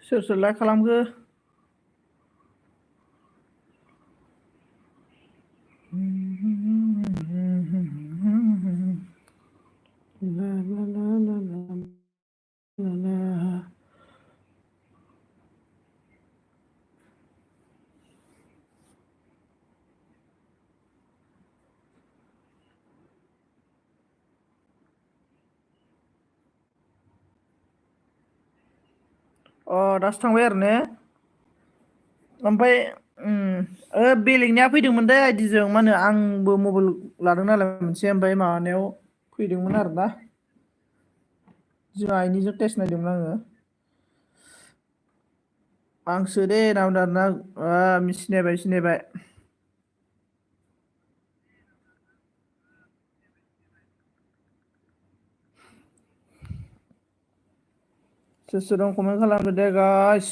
सोर सोर लाइक खालामखो ला ला ला ला ला ला ला दासो थांबाय आरो ने ओमफ्राय बेलेगनिया फैदोंमोन दे आइदिजों मा होनो आंबो मबाइल लादों नालाय मोनसे ओमफ्राय माबानायाव फैदोंमोन आरोना जोंहा आइनिजों टेस्ट नायदोंमोन आङो आंसो दे नामदारना सिनायबाय सिनायबाय सोर सोर दं कमेन्ट खालामदो दे गाइस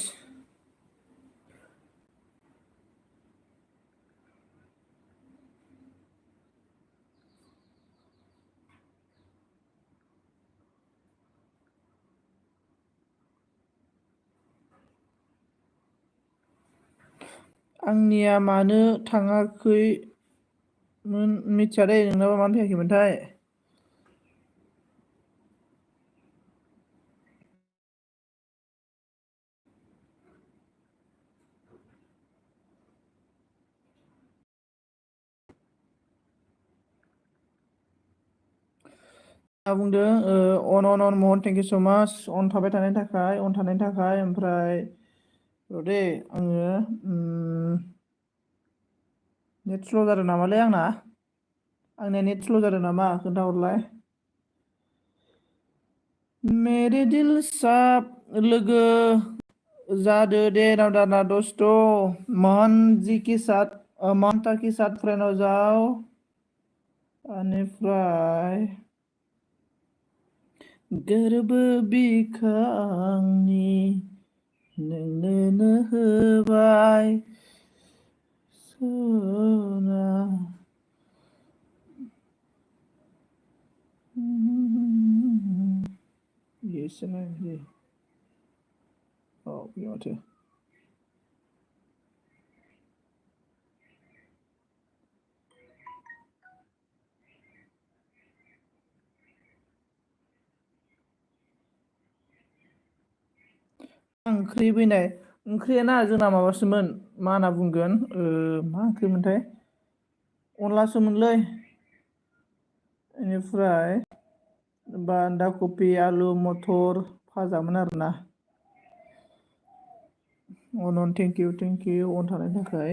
आंनिया मानो थाङाखैमोन मिथिया दे नोंनाबा मानो फैयाखैमोनथाय बुंदों अन महन थेंक इउ स' माच अन थाबाय थानायनि थाखाय अन थानायनि थाखाय ओमफ्राय दे आङो नेट स्ल' जादों नामालै आंनिया नेट स्ल' जादों नामा खोन्थाहरलाय मेरे दिल साब लोगो जादो दे नामदारना दोस्त मोहन जी के साथ महन्ता के साथ फ्रेन्ड हो जाओ बेनिफ्राय गोरबो बिखांनि नोंनो होबाय सना येसो नायनोसै बे माथो ओंख्रि फैनाय ओंख्रियाना जोंना माबासोमोन मा होनना बुंगोन मा ओंख्रिमोनथाय अनलासोमोनलै बेनिफ्राय बान्दा कबि आलु मथर भाजामोन आरोना अन थेंक इउ अन थानायनि थाखाय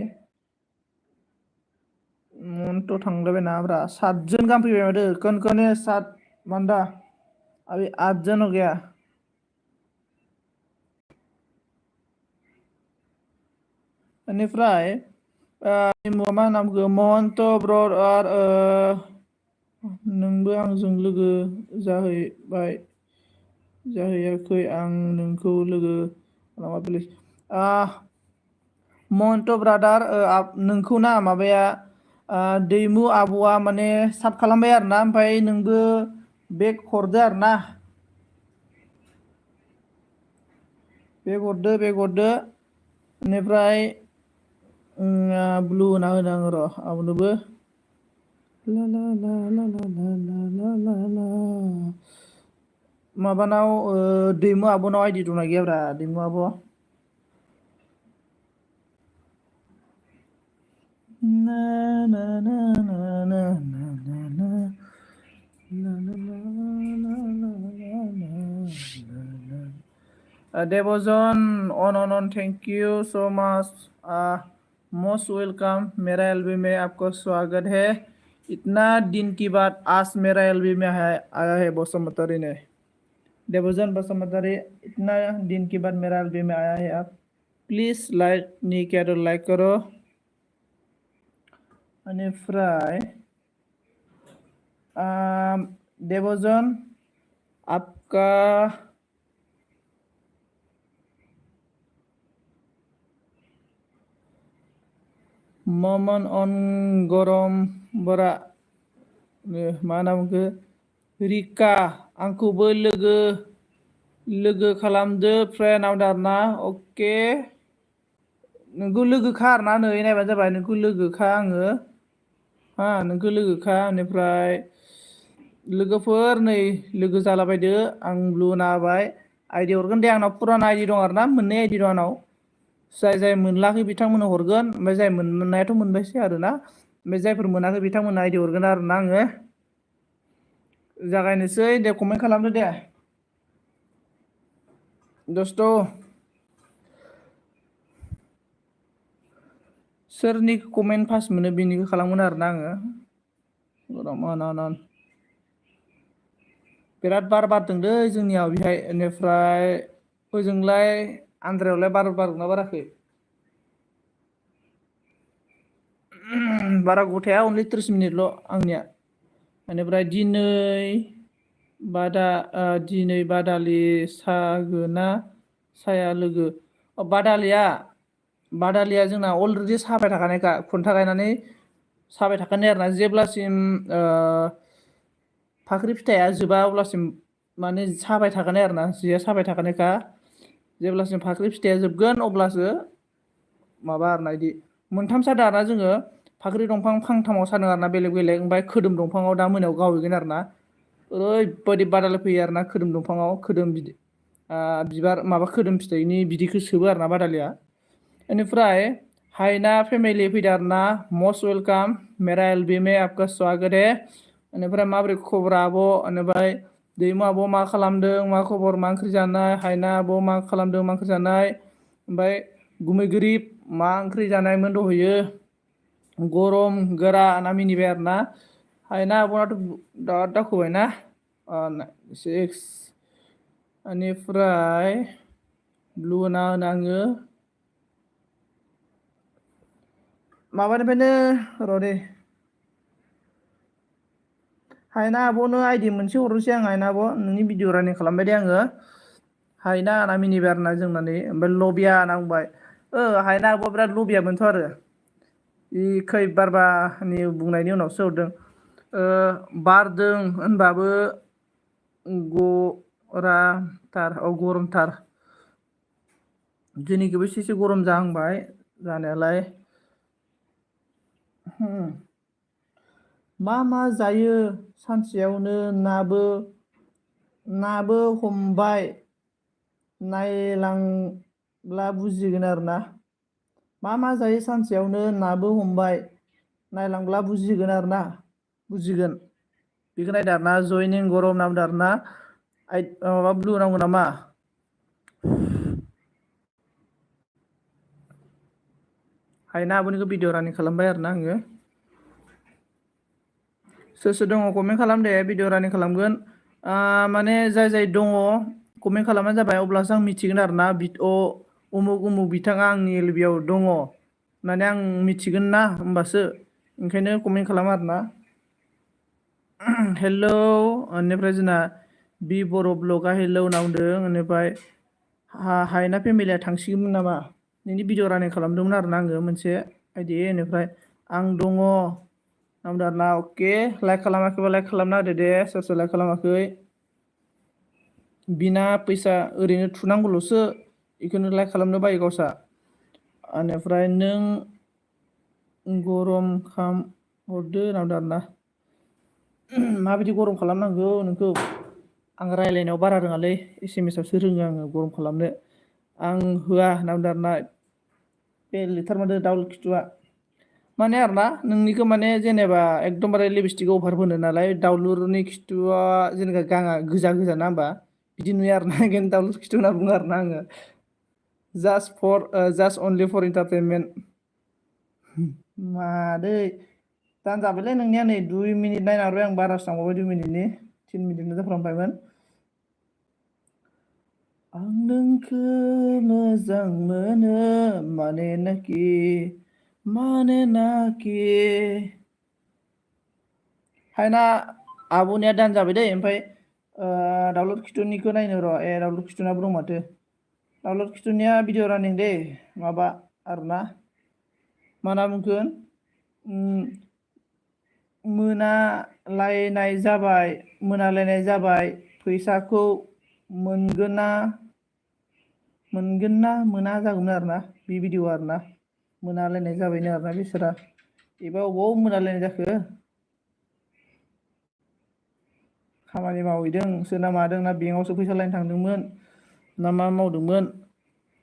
मनथ' थांलायबाय नामाब्रा 7 जन गाहाम फैबाय माथो कौन है 7 बंदा अभी 8 जन हो गया बेनिफ्राय मा नाम महन्त ब्रदार नोंबो आंजों लोगो जाहैयाखै आं नोंखौ लोगो खालामाखै महन्त ब्रादार नोंखौ ना माबाया दैमु आब'आ माने साब खालामबाय आरोना ओमफ्राय नोंबो बेग हरदो आरोना बेग हरदो बेनिफ्राय ब्लु होना होदों आं र' आब'नोबो ला ला ला ला ला ला ला ला ला माबानाव दैमु आब'नाव आइदि दंना गैयाब्रा दैमु आब' ना ना ना ना ना ना ना ना ला ला ला ला ला ला देवजन on thank you so much most welcome मेरा एलबी में आपको स्वागत है इतना दिन के बाद आज मेरा एलबी में आया है बसुमतारी ने देवजन बसुमतारी इतना दिन के बाद मेरा एलबी में आया है आप प्लीज लाइक नहीं किया तो लाइक करो बेनिफ्राय देवजन आपका मोमन अन गरम बरा मा होनना बुंखो रिका आंखौबो लोगो लोगो खालामदो फ्रेन्ड आदारना अके नोंखौ लोगोखा आरोना नै नायबानो जाबाय नोंखौ लोगोखा आङो हा नोंखौ लोगोखा बेनिफ्राय लोगोफोर नै लोगो जालाबायदो आं ब्लु नाबाय आइडि हरगोन दे आंनाव फुराना आइडि दं आरोना मोननै आइडि दं आंनाव जाय जाय मोनलाखै बिथांमोननो हरगोन ओमफ्राय जाय मोननायाथ' मोनबायसै आरोना ओमफ्राय जायफोर मोनाखै बिथांमोननो आइडि हरगोन आरोना आङो जागायनोसै दे कमेन्ट खालामदो दे दस्थ' सोरनि कमेन्ट पास मोनो बेनिखौ खालामगोन आरोना आङो बिराद बार बारदों दै जोंनियाव बेहाय बेनिफ्राय ओजोंलाय आन्द्रायावलाय बार बारदोंना बाराखै बारा गथाया अनलि 30 मिनिटल' आंनिया बेनिफ्राय दिनै बादालि सागोना साया लोगो बादालिया जोंना अलरेडि साबाय थाखानायखा खुन्था गायनानै साबाय थाखानाय आरोना जेब्लासिम फाख्रि फिथाइया जोबा अब्लासिम माने साबाय थाखानाय आरोना जेया साबाय थाखानायखा जेब्लासिम फाख्रि फिथाइया जोबगोन अब्लासो माबा आरोना बिदि मोनथाम सादों आरोना जोङो फाख्रि दंफां फांथामाव सादों आरोना बेलेग बेलेग ओमफ्राय खोदोम दंफाङाव दा मोनायाव गावहैगोन आरोना ओरैबायदि बादालि फैयो आरोना खोदोम दंफाङाव खोदोम बिबार माबा खोदोम फिथाइनि बिदिखौ सोबो आरोना बादालिया बेनिफ्राय हायना फेमिलि फैदो आरोना मस्ट वेलकाम मेरा एलबि में आपका स्वागत है बेनिफ्राय माबोरै खबर आब' बेनिफ्राय दैमु आब' मा खालामदों मा खबर मा ओंख्रि जानाय हायना आब' मा खालामदों मा ओंख्रि जानाय ओमफ्राय गुमै गोरिब मा ओंख्रि जानायमोन दहैयो गरम गोरा ना मिनिबाय आरोना हायना आब'नाथ' दावराव दावखोबायना बेनिफ्राय ब्लु होना होनो आङो माबानिफ्रायनो र' दे हायना आब'नो आइडि मोनसे हरनोसै आं हायना आब' नोंनि भिडिअ रानिं खालामबाय दे आङो हायना आंना मिनिबाय आरोना जोंनानै ओमफ्राय लबिया होनना बुंबाय हायना आब'आ बिराद लबियामोनथ' आरो खै बारबानि बुंनायनि उनावसो हरदों बारदों होनबाबो गरमथार दिनैखौबो एसे गरम जाहांबाय जानायालाय मा जायो सानसेयावनो नाबो हमबाय नायलांब्ला बुजिगोन आरोना मा जायो सानसेयावनो नाबो हमबाय नायलांब्ला बुजिगोन आरोना बुजिगोन बेखौ नायदो आरोना जयनिं गरम नांदो आरोना माबा ब्लु नांगौ नामा हायना आब'निखौ भिडिअ रानिं खालामबाय आरोना आङो सोर दङ कमेन्ट खालाम दे भिडिअ रानिं खालामगोन माने जाय दङ कमेन्ट खालामबानो जाबाय अब्लासो आं मिथिगोन आरोना उमुक बिथाङा आंनि एलबियाव दङ होननानै आं मिथिगोन ना होमबासो ओंखायनो कमेन्ट खालामो आरोना हेलौ बेनिफ्राय जोंना बि बर' ब्लगआ हेलौ होनना बुंदों बेनिफ्राय हायना फेमिलिया थांसिगोनमोन नामा नोंनि भिडिअ रानिं खालामदोंमोन आरोना आङो मोनसे आइडि बेनिफ्राय आं दङ आरोना अके लाइक खालामाखैबा लाइक खालामना होदो दे सोर लाइक खालामाखै बिना फैसा ओरैनो थुनांगौल'सो बेखौनो लाइक खालामनो बायो गावसा बेनिफ्राय नों गरम खाम हरदो होनना बुंदों आरोना माबायदि गरम खालामनांगौ नोंखौ आं रायज्लायनायाव बारा रोङालै एसामिसावसो रोङो आङो गरम खालामनो आं होआ होनना बुंदों आरोना बे लिटारमादो दाउल खिथुआ माने आरोना नोंनिखौ माने जेनेबा एकदमबारे लिपस्टिक अभार फोनो नालाय दाउलुरनि खिथुआ जेनेबा गाङा गोजा ना होमबा बिदि नुयो आरोना ओंखायनो दाउलुर खिथु होनना बुङो आरोना आङो जास्ट अनलि फर इन्टारटेनमेन्ट मादै दानजाबायलै नोंनिया नै 2 मिनिट नायना हरबाय आं बारासो थांबावबाय 2 मिनिटनि 3 मिनिटनो जाफ्रामबायमोन आं नोंखौ मोजां मोनो मानेनाखि हायना आब'निया दानजाबाय दै ओमफ्राय दाउलुर खिथुनिखौ नायनो र' दाउलुर खिथुनाबो दं माथो दाउलुर खिथुनिया भिडिअ रानिं दे माबा आरोना मा होनना बुंगोन मोनालायनाय जाबाय फैसाखौ मोनगोन ना मोना जागौमोन आरोना बे भिडिअ आरोना मोनालायनाय जाबायनो आरोना बिसोरा एबा अबाव मोनालायनाय जाखो खामानि मावहैदों सोना मादों ना बेंकआवसो फैसा लायनो थांदोंमोन ना मा मावदोंमोन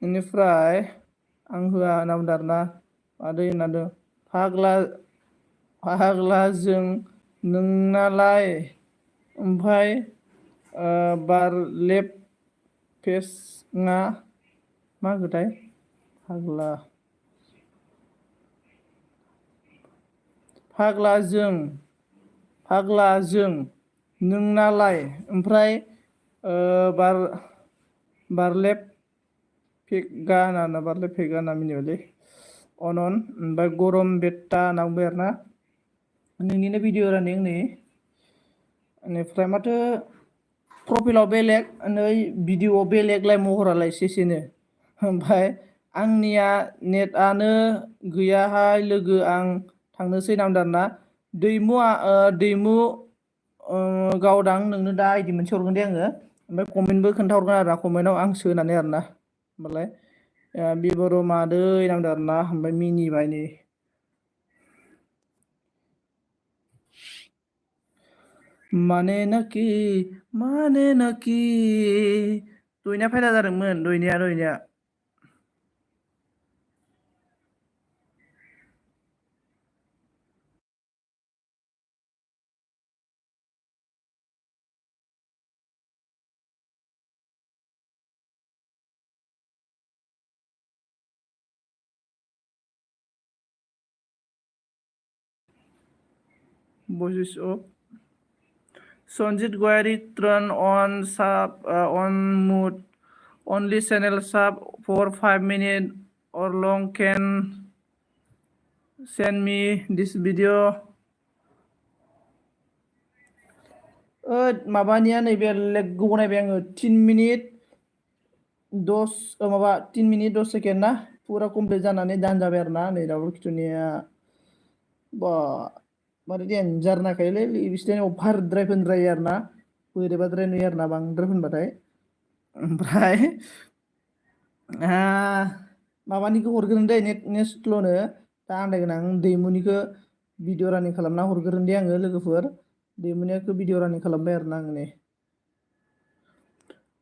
बेनिफ्राय आं होआ होनना बुंदों आरोना मादै होननानै फाग्ला जों नोंनालाय ओमफ्राय बारलेब फेसना मा होथाय फाग्ला जों नोंनालाय ओमफ्राय बारलेब फेगा होनना मिनिबायलै अनन ओमफ्राय गरम बेट्टा होनना बुंबाय आरोना नोंनिनो भिडिअ रानिं नै बेनिफ्राय माथो प्रफाइलाव बेलेग नै भिडिअआव बेलेगलाय महरालाय एसेनो ओमफ्राय आंनिया नेटआनो गैयाहाय लोगो आं थांनोसै होनना बुंदों आरोना दैमु गावदां नोंनो दा आइडि मोनसे हरगोन दे आङो ओमफ्राय कमेन्टबो खोन्थाहरगोन आरो ना कमेन्टआव आंसो होनानै आरोना होमबालाय बिबर' मादै होनना बुंदों आरोना ओमफ्राय मिनिबाय नै मानेनाखि दयना फायदा जादोंमोन दयनाया voices of Sonjit Goyari turn on mute only channel sub for 5 minutes or long can send me this video माबानिया नैबे लेगखौ नायबाय आङो 3 मिनिट 10 सेकेन्ड ना फुरा कमप्लिट जानानै दान जाबाय आरो ना नै दाबो खिथुनिया बा मारै डेन्जार नाखायोलै बिसोरनि अभारद्राय होनद्रायो आरो ना बोरैबाद्राय नुयो आरो ना बांद्राय होनबाथाय ओमफ्राय माबानिखौ हरग्रोन दे नेक्स्टल'नो दा आन्दायगोन आं दैमुनिखौ भिडिअ रानिं खालामना हरग्रोन दे आङो लोगोफोर दैमुनियाखौ भिडिअ रानिं खालामबाय आरो ना आङो नै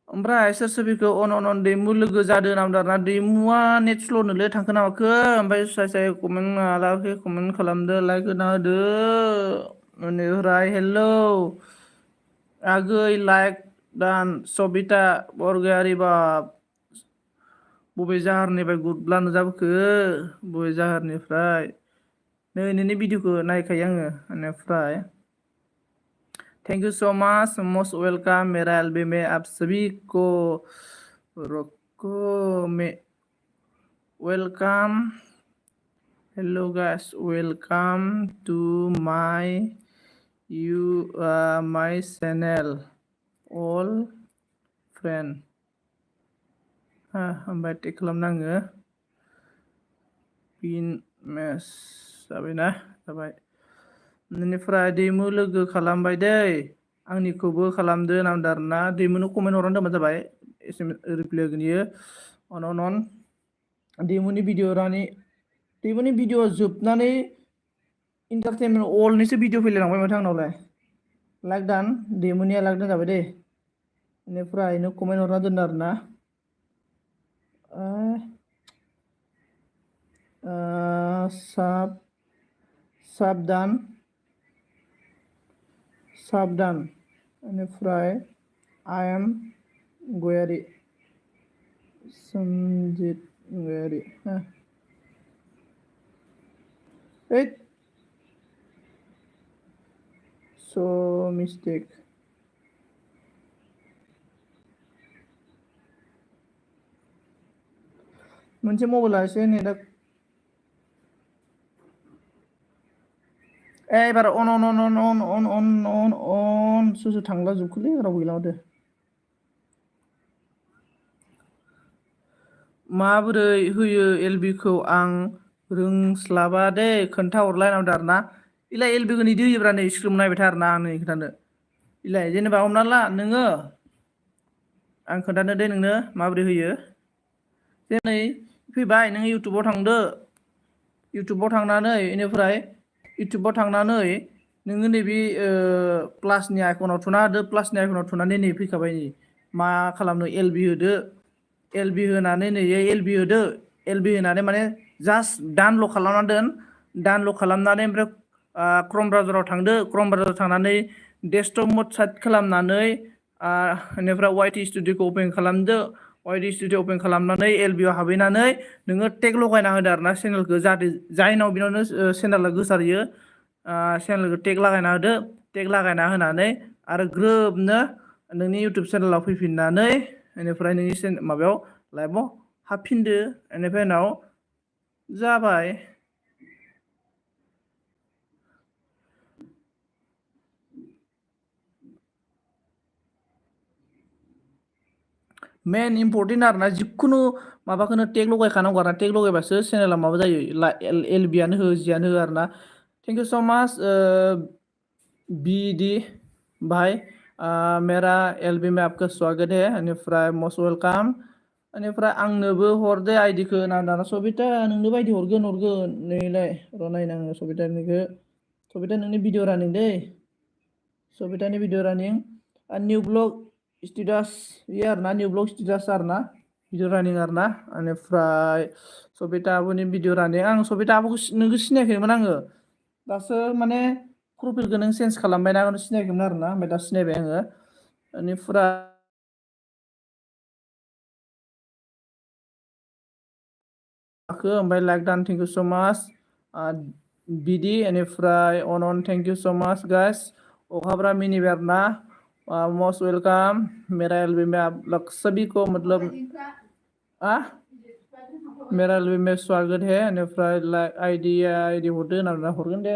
ओमफ्राय सोर बेखौ अन दैमु लोगो जादों होनना बुंदों आरोना दैमुआ नेट स्ल'नोलै थांखो ना माखो ओमफ्राय सासे कमेन्ट मालाखै कमेन्ट खालामदो लाइक होना होदो बेनिफ्राय हेलौ आगै लाइक दान सबिता बरगयारि बाब बबे जाहारनिफ्राय गुदब्ला नुजाबोखो बबे जाहारनिफ्राय नै नोंनि भिडिअखौ नायखायो आङो बेनिफ्राय thank you so much most welcome मेरा एल्बम में आप सभी को रखो में welcome hello guys welcome to my channel all friend ओमफ्राय टेक खालामनाङो पिन मेस जाबाय बेनिफ्राय दैमु लोगो खालामबाय दै आंनिखौबो खालामदो होनना बुंदों आरोना दैमुनो कमेन्ट हरनानै दोनबानो जाबाय एसे रिप्लाय होगोन इयो अन दैमुनि भिडिअ जोबनानै इन्टारटेनमेन्ट अलनिसो भिडिअ फैलायलांबाय माथो आंनावलाय लाइक दान दैमुनिया लाइक दान जाबाय दे बेनिफ्राय नों कमेन्ट हरना दोननो आरोना साबधान बेनिफ्राय आई एम गयारि सनजित गयारि सो मिस्टेक मोनसे मबाइला एसे नेटा एबार अन सोर थांला जोबखोलै रावबो गैला माथो माबोरै होयो एलबिखौ आं रोंस्लाबा दे खोन्थाहरलाय होनना बुंदों आरोना इलाय एलबिखौ निदि होयोब्रा नै स्क्रिप्ट नायबाय था आरोना आं नै खोन्थानो इलाय जेनेबा हमना ला नोङो आं खोन्थानो दे नोंनो माबोरै होयो दिनै फैबाय नोङो इउटुबाव थांदो इउटुबाव थांनानै बेनिफ्राय इउटुबाव थांनानै नोङो नैबे प्लासनि आइकनाव थुना होदो प्लासनि आइकनाव थुनानै नै फैखाबाय नै मा खालामनो एलबि होदो एलबि होनानै नै एलबि होदो एलबि होनानै माने जास्ट डानल' खालामना दोन डानल' खालामनानै ओमफ्राय क्रम ब्राउजाराव थांदो क्रम ब्राउजाराव थांनानै डेस्कटप मड सेट खालामनानै बेनिफ्राय वाइटि स्टुडिअखौ अपेन खालामदो वाइटि स्टुडिअ अपेन खालामनानै एलबिआव हाबहैनानै नोङो टेग लगायना होदो आरो ना चेनेलखौ जाहाथे जायनाव बेनावनो चेनेला गोसारयो चेनेलखौ टेग लागायना होदो टेग लागायना होनानै आरो ग्रोबनो नोंनि इउटुब चेनेलाव फैफिननानै बेनिफ्राय नोंनि माबायाव लाइभआव हाबफिनदो बेनिफ्राय उनाव जाबाय मेन इम्परटेन्ट आरोना जिखुनु माबाखौनो टेग लगायखानांगौ आरोना टेग लगायबासो चेनेला माबा जायो एलबियानो हो जियानो हो आरोना थेंक इउ स' माच बीडी भाई मेरा एलबी में आपका स्वागत है बेनिफ्राय मस्ट वेलकाम बेनिफ्राय आंनोबो हरदो आइडिखौ दाना सबिता नोंनोबो आइडि हरगोन नैलाय र' नायनाङो सबिता नोंनि भिडिअ रानिं दै सबितानि भिडिअ रानिं निउ ब्लग स्टेटास ये आरोना निउ ब्लग स्टेटास आरोना भिडिअ रानिं आरोना बेनिफ्राय सबिता आब'नि भिडिअ रानिं आं सबिता आब'खौ नोंखौ सिनायाखैमोन आङो दासो माने प्रफाइलखौ नों चेन्ज खालामबायना सिनायाखैमोन आरोना ओमफ्राय दा सिनायबाय आङो बेनिफ्राय ओमफ्राय लाइक दान थेंक इउ स' माच बिदि बेनिफ्राय अन थेंक इउ स' माच गाइस अखाब्रा मिनिबाय आरोना मोस्ट वेलकाम मेरा एलबी में आप लोग सभी को मतलब मेरा एलबी में स्वागत है बेनिफ्राय लाइक आइडि हरदो होनना हरगोन दे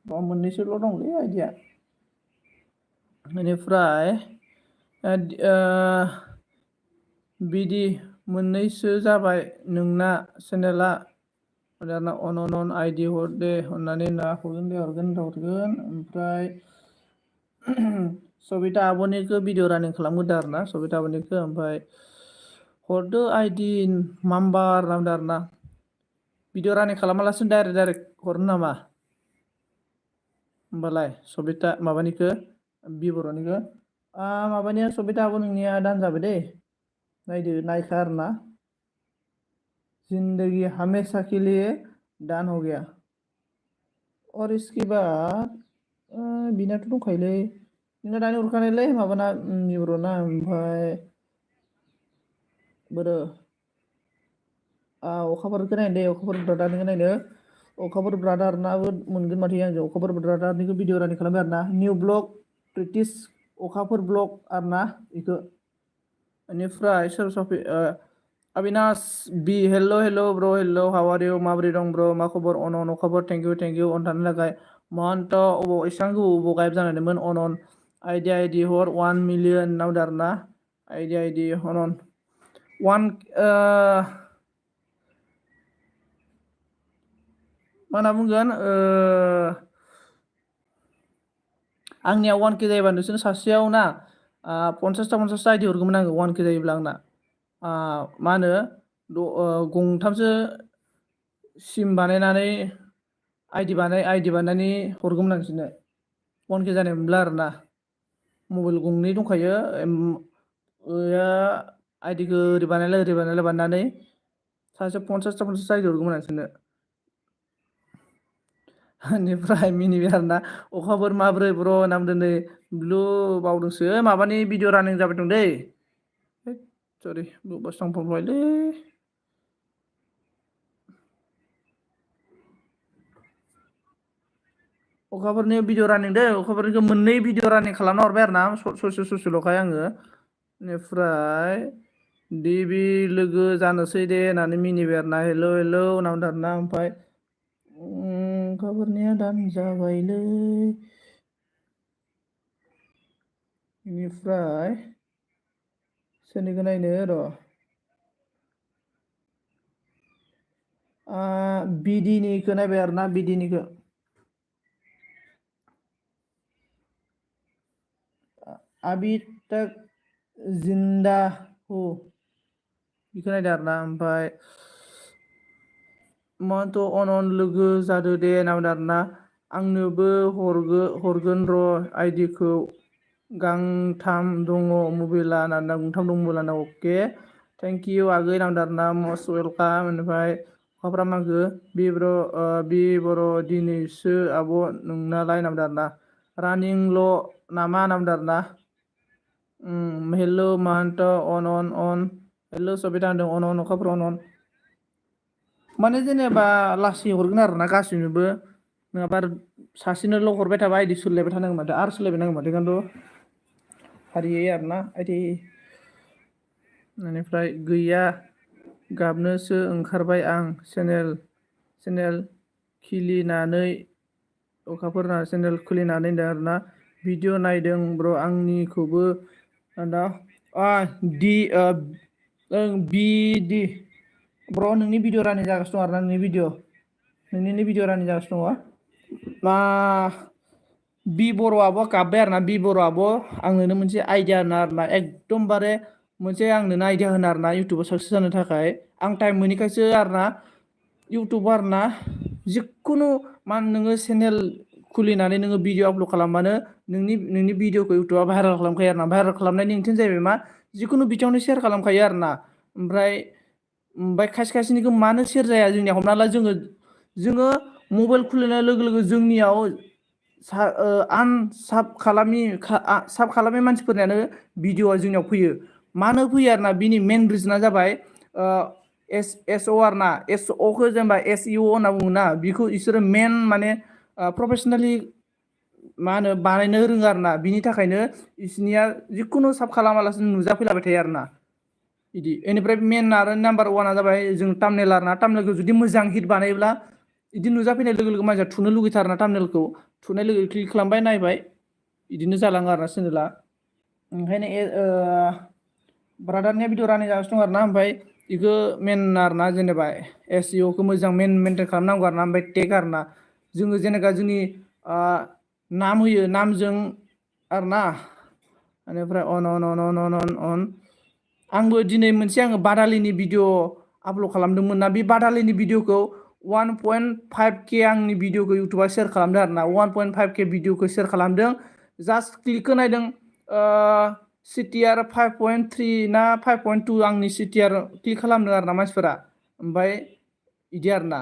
मोननैसोल' दंलै आइडिया बेनिफ्राय बिदि मोननैसो जाबाय नोंना चेनेला दाना अन आइडि हर दे अननानै ना हरगोन ओमफ्राय सबिता आब'निखौ भिडिअ रानिं खालामग्रोदो आरोना सबिता आब'निखौ ओमफ्राय हरदो आइडि नाम्बार नामदो आरोना भिडिअ रानिं खालामालासिनो डाइरेक्ट हरनो नामा होमबालाय सबिता माबानिखौ बिबर'निखौ माबानिया सबिता आब' नोंनिया दान जाबाय दै नायदो नायखा आरोना जिंदगी हमेशा के लिए दान हो गया और इसके बाद बिनाथ' दंखायोलै नोंना दानि हरखानायलै माबाना बिबर'ना ओमफ्राय बोरो अखाफोरखौ नायनो दे अखाफोर ब्रादारनिखौ नायनो अखाफोर ब्रादारनाबो मोनगोन माथो आंजों अखाफोर ब्रादारनिखौ भिडिअ रानिं खालामबाय आरोना निउ ब्लग प्रेक्टिस अखाफोर ब्लग आरोना बेखौ बेनिफ्राय सरस्वती अविनाश बी हेल' ब्र' हेल' हाउ आर इउ माबोरै दं ब्र' मा खबर अन अखाफोर थेंक इउ अन थानो थाखाय महन्त अबाव एसेबां गोबाव गायब जानायमोन अन आइडि हर 1 मिलियन नावदो आरोना आइडि अन मा होनना बुंगोन आंनिया 1K जायोबा नोंसोर सासेयाव ना 50 आइडि हरगौमोन आङो 1K जायोब्ला आंना मा होनो गंथामसो सिम बानायनानै आइडि बानायनानै हरगौमोन आं नोंसोरनो 1K जानाय मोनब्ला आरोना मबाइल गंनै दंखायो आइडिखौ ओरै बानायनानै सासे 50 आइडि हरगौमोन आं नोंसोरनो बेनिफ्राय मिनिबाय आरोना अखाफोर माब्रै ब्र' नाम दोनै ब्लु बावदोंसो माबानि भिडिअ रानिं जाबाय दं दै सरि बबेबा सांफ्रांबायलै अखाफोरनि भिडिअ रानिं दे अखाफोरनिखौ मोननै भिडिअ रानिं खालामना हरबाय आरो ना ससेल'खाय आङो बेनिफ्राय दिबि लोगो जानोसै दे होननानै मिनिबाय आरोना हेल' होनना बुंदों आरोना ओमफ्राय अखाफोरनिया दान जाबायलै बेनिफ्राय सोरनिखौ नायनो र' बिदिनिखौ नायबाय आरोना बिदिनिखौ अभी तक जिंदा बेखौ नायदो आरोना ओमफ्राय माथ' अन लोगो जादो दे नांदो आरोना आंनोबो हरगोन र' आइडिखौ गांथाम दङ मबाइला होनना गंथाम दं मबाइला अके थेंक इउ आगै नांदो आरोना मस्ट वेलकाम बेनिफ्राय अखाफ्रा मागो बि बर' दिनैसो आब' नोंनालाय नांदो आरोना रानिंल' नामा नांदो आरोना हेल' माहान्त अन हेल' सबिता होनदों अन अखाफोर अन माने जेनेबा लासै हरगोन आरोना गासैनोबो नङाबा आरो सासेनोल' हरबाय थाबा आइदि सोलायबाय थानांगोन माथो आरो सोलायबाय नांगोन माथो खिन्थु फारियै आरोना आइदि बेनिफ्राय गैया गाबनोसो ओंखारबाय आं चेनेल खिलिनानै अखाफोरना चेनेल खुलिनानै होनदों आरोना भिडिअ नायदों ब्र' आंनिखौबो दा बिदि ब्र' नोंनि भिडिअ रानिं जागासिनो दं आरोना नोंनि भिडिअ रानिं जागासिनो दङ मा बि बर'आबो गाबबाय आरोना बि बर'आबो आंनोनो मोनसे आइडिया होनो आरोना एकदमबारे मोनसे आंनोनो आइडिया होनो आरोना इउटुबाव साक्सेस जानो थाखाय आं टाइम मोनैखायसो आरोना इउटुबार ना जिखुनु मा नोङो चेनेल खुलिनानै नोङो भिडिअ आपल'ड खालामबानो नोंनि भिडिअखौ इउटुबा भाइरेल खालामखायो आरोना भाइरेल खालामनायनि ओंथियानो जाहैबाय मा जिखुनु बिथिङावनो सेयार खालामखायो आरोना ओमफ्राय खायसे खायसेनिखौ मानो सेयार जाया जोंनिया हमना ला जोङो मबाइल खुलिनाय लोगो लोगो जोंनियाव साब खालामै मानसिफोरनियानो भिडिअआ जोंनियाव फैयो मानो फैयो आरोना बिनि मेन रिजना जाबाय एस अ आर ना एस अखौ जेनेबा एस इउ होनना बुङोना बिखौ इसोरो मेन माने प्रफेसनेलि मा होनो बानायनो रोङो आरोना बिनि थाखायनो इसनिया जिखुनु साब खालामालासिनो नुजाफैलाबाय थायो आरोना बिदि बेनिफ्राय मेन आरो नाम्बार वाना जाबाय जों टामनेल आरोना टामनेलखौ जुदि मोजां हिट बानायोब्ला बिदि नुजाफैनाय लोगो लोगो मानसिया थुनो लुगैथारो ना टामनेलखौ थुनाय लोगो क्लिक खालामबाय नायबाय बिदिनो जालाङो आरोना चेनेला ओंखायनो ब्रादारनिया भिडिअ रानिं जागासिनो दं आरोना ओमफ्राय बेखौ मेन आरोना जेनेबा एसइअखौ मोजां मेनटेन खालामनांगौ आरोना ओमफ्राय टेक आरोना जोङो जेनेबा जोंनि नाम होयो नामजों आरोना बेनिफ्राय अन आंबो दिनै मोनसे बादालिनि भिडिअ आपल'ड खालामदोंमोन ना बे बादालिनि भिडिअखौ 1.5K आंनि भिडिअखौ इउटुबाव सेयार खालामदों आरोना 1.5K भिडिअखौ सेयार खालामदों जास्ट क्लिकखौ नायदों CTR 5.3 ना 5.2 आंनि CTR क्लिक खालामदों आरोना मानसिफोरा ओमफ्राय बिदि आरोना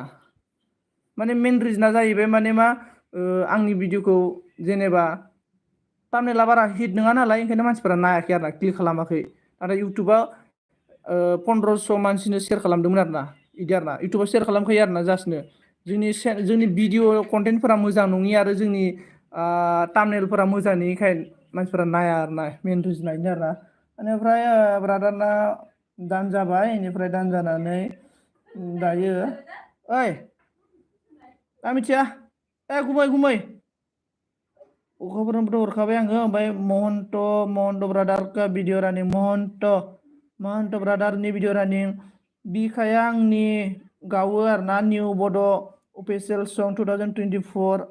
माने मेन रिजना जाहैबाय माने मा आंनि भिडिअखौ जेनेबा टामनेला बारा हिट नङा नालाय ओंखायनो मानसिफोरा नायाखै आरोना क्लिक खालामाखै नाथाय इउटुबा 1500 मानसिनो सेयार खालामदोंमोन आरोना बिदि आरोना इउटुबाव सेयार खालामखायो आरोना जास्टनो जोंनि भिडिअ कन्टेन्टफोरा मोजां नङि आरो जोंनि टामनेलफोरा मोजां नङिखाय मानसिफोरा नाया आरोना मेन रिजना बेनो आरोना बेनिफ्राय ब्रादारना दान जाबाय बेनिफ्राय दान जानानै दायो ओइ आं मिथिया गुमै अखाफोरनोबोथ' हरखाबाय आङो ओमफ्राय महन्त ब्रादार भिडिअ रानिं महन्त ब्रादारनि भिडिअ रानिं बिखाया आंनि गावो आरोना निउ बड' अफिसियेल सं 2024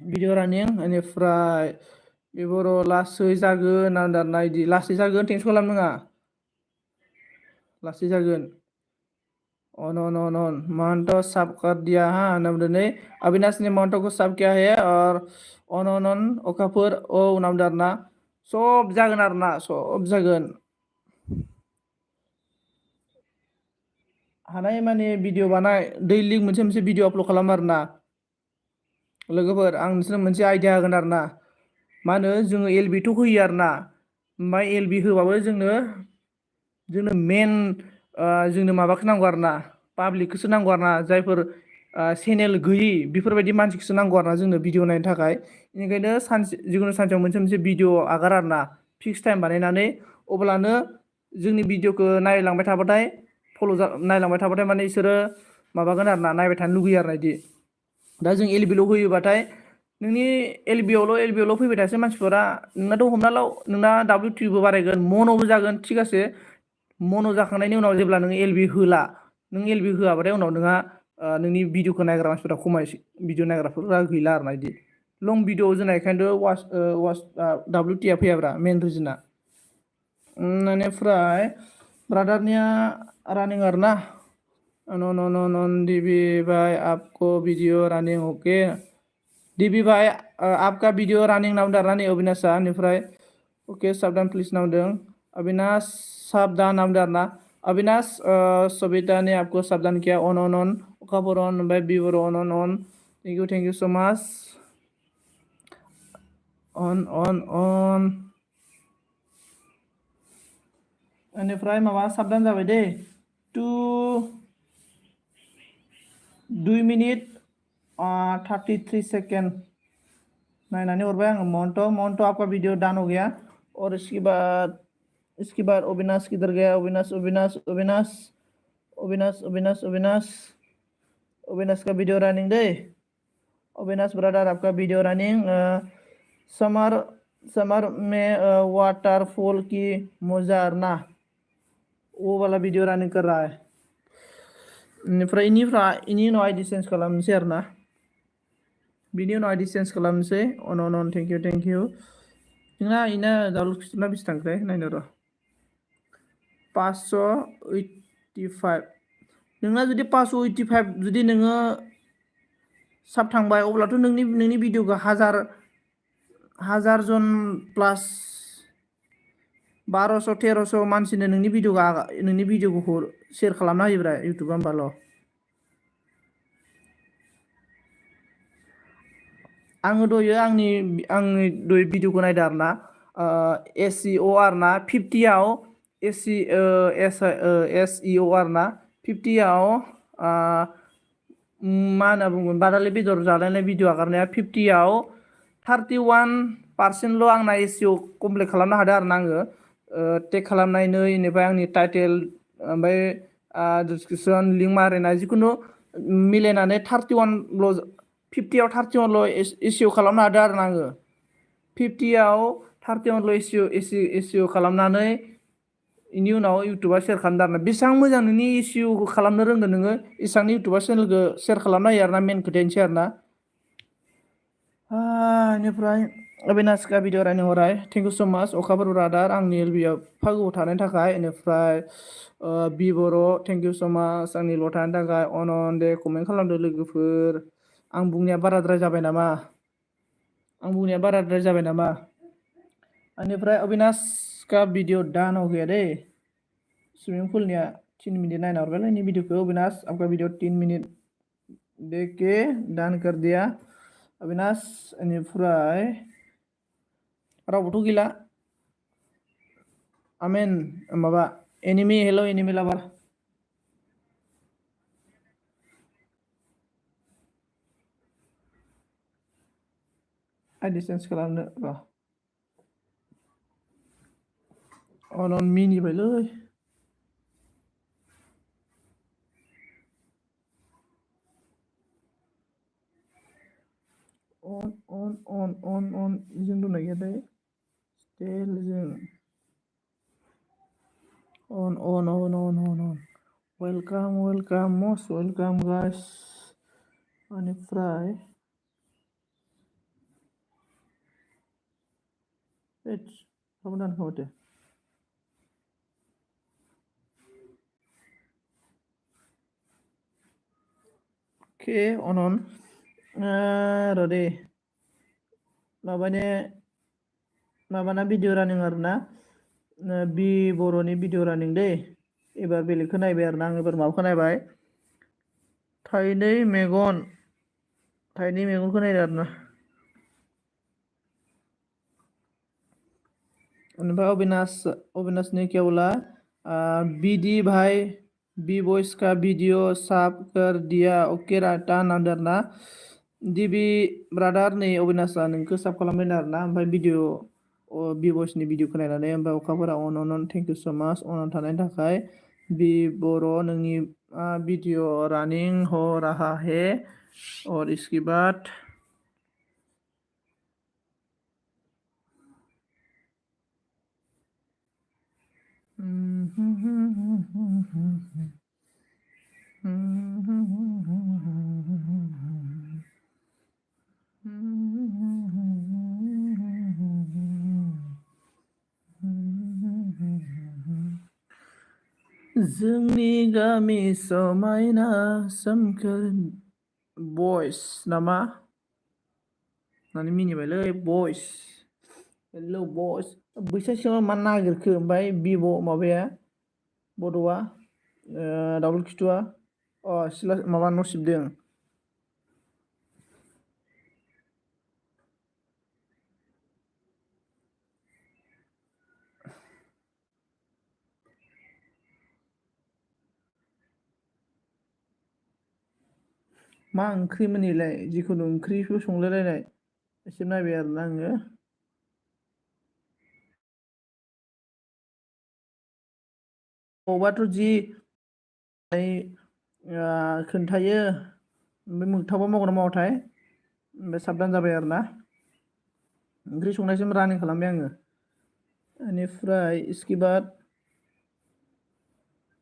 भिडिअ रानिं बेनिफ्राय बेबर' लासै जागोन आरोना बिदि लासै जागोन टेनसन खालामनाङा लासै जागोन अन महंत सब कर दिया हाँ नमदने अविनाश ने महंत को सब किया है और अन अखाफोर औ नामदो आरोना सब जागोन आरोना सब जागोन हानाय माने भिडिअ बानाय दैलि मोनसे मोनसे भिडिअ आपल'ड खालाम आरोना लोगोफोर आं नोंसोरनो मोनसे आइडिया होगोन आरोना मा होनो जोङो एलबिथ' होयो आरोना ओमफ्राय एलबि होबाबो जोंनो मेन जोंनो माबाखौ नांगौ आरोना पाब्लिकखौसो नांगौ आरोना जायफोर चेनेल गैयि बेफोरबायदि मानसिखौसो नांगौ आरोना जोंनो भिडिअ नायनो थाखाय बेनिखायनो जिखुनु सानसेयाव मोनसे मोनसे भिडिअ आगार आरोना फिक्स टाइम बानायनानै अब्लानो जोंनि भिडिअखौ नायलांबाय थाबाथाय नायलांबाय थाबाथाय माने बिसोरो माबागोन आरोना नायबाय थानो लुगैयो आरोना बिदि दा जों एलबिल' होयोबाथाय नोंनि एलबिआवल' फैबाय थासै मानसिफोरा नोंनाथ' हमना ला नोंना WTबो बारायगोन मन'बो जागोन थिगासे मन' जाखांनायनि उनाव जेब्ला नों एलबि होला नों एलबि होआबाथाय उनाव नोंहा नोंनि भिडिअखौ नायग्रा मानसिफोरा खमायसै भिडिअ नायग्राफोरा गैला आरोना बिदि लं भिडिअ जोंना बेखायनोथ' WTआ फैयाब्रा मेन रिजना बेनिफ्राय ब्रादारनिया रानिं आरोना नन डीबी भाई आपको वीडियो रनिंग ओके डीबी भाई आपका वीडियो रनिंग नावदों आरोना नै अबिनाशा बेनिफ्राय ओके साबधान प्लीज नावदों अविनाश साबधान नावदों आरोना अविनाश सबिता ने आपको साबधान किया ऑन अखाफोर ऑन ओमफ्राय Bieber on thank you so much on बेनिफ्राय माबा साबधान जाबाय दे 2 मिनिट 33 सेकेंड नायनानै हरबाय आङो मोन्टो आपका वीडियो डन हो गया और इसके बाद अविनाश किधर गया अविनाश का वीडियो रनिंग दे अविनाश ब्रदर आपका वीडियो रनिंग समर में वाटरफॉल की मजा ना वो वाला वीडियो रनिंग कर रहा है इनि उनाव आईडी चेंज खालामनोसै आरोना बिनि उनाव आईडी चेंज खालामनोसै अन थेंक इउ नोंना इना डाउनलड खिथुना बेसे थांखो नायनो र' 585 नोंना जुदि 585 जुदि नोङो साब थांबाय अब्लाथ' नोंनि भिडिअखौ हाजार जन प्लास 1200-1300 मानसिनो नोंनि भिडिअखौ शेयार खालामना होयोब्रा इउटुबा होमबाल' आङो दयो आंनि दय भिडिअखौ नायदों आरोना SEO आरोना 50आव SEO आरोना 50आव मा होनना बुंगोन बादालि बेदर जालायनाय भिडिअ आगारनाया 50आव 31%ल' आंना SEO कमप्लिट खालामनो हादों आरोना आङो टेग खालामनायनै बेनिफ्राय आंनि टाइटेल ओमफ्राय डिसक्रिपसन लिंक मारिनाय जिखुनु मिलायनानै 50आव 31ल' SEO खालामनो हादों आरोना आङो 50आव 31ल' SEO खालामनानै इनि उनाव इउटुबा शेयार खालामदों आरोना बेसेबां मोजां नोंनि SEO खालामनो रोंगोन नोङो इसांनि इउटुबा चेनेलखौ शेयार खालामनो हायो आरोना मेन खोथायानोसै आरोना बेनिफ्राय अविनाश का भिडिअ रायनो हराय थेंक इउ सो माच अखाफोर ब्रादार आंनि एलबियाव एफा गोबाव थानायनि थाखाय बेनिफ्राय बि बर' थेंक इउ सो माच आंनि ल' थानायनि थाखाय अन दे कमेन्ट खालामदो लोगोफोर आं बुंनाया बाराद्राय जाबाय नामा बेनिफ्राय अविनाश का वीडियो डन हो गया दे स्विमिंग पूलनिया 3 मिनट नायना हरबायलै नि वीडियोखौ अविनाश आपका वीडियो 3 मिनट देख के डन कर दिया अविनाश बेनिफ्राय रावबोथ' गैला आमेन माबा एनिमि हेल' एनिमि लाभार आईडी चेन्ज खालामनो र' अन मिनिबायलै अन जों दंना गैया दायो स्टिल जों अन वेलकाम मस्ट वेलकाम गाइस बेनिफ्राय kamu dan kamu deh oke onon rode माबाना भिडिअ रानिं आरोना बि बर'नि भिडिअ रानिं दे एबार बेलेगखौ नायबाय आरोना आं एबार माबाखौ नायबाय थाइनै मेगनखौ नायदो आरोना ओमफ्राय अविनाश ने क्या बोला बीडी भाई बी वॉइस का वीडियो साफ कर दिया ओके राटा नांदोंना डीबी ब्रादार नै अविनाशआ नोंखौ साफ खालामबाय आरोना ओमफ्राय भिडिअ बि वॉइसनि भिडिअखौ नायनानै ओमफ्राय अखाफोरा अन थेंक इउ सो माच अन थानायनि थाखाय बि बर' नोंनि वीडियो रनिंग हो रहा है और इसके बाद जोंनि गामि समायना सोमखोर बयस नामा होननानै मिनिबायलै बयस हेलौ बयस बैसाग सिङाव मा नागिरखो ओमफ्राय बिब' माबाया बड'आ दावउल खिथुआ सिला माबा न' सिबदों मा ओंख्रिमोन इलाय जिखुनु ओंख्रिखौ संलायलायनाय एसे नायबाय आरोना आङो अबावबाथ' जि खोन्थायो ओमफ्राय मोगथाबा मावगोन ना मावाथाय ओमफ्राय साबधान जाबाय आरोना ओंख्रि संनायसिम रानिं खालामबाय आङो बेनिफ्राय इसकिबाद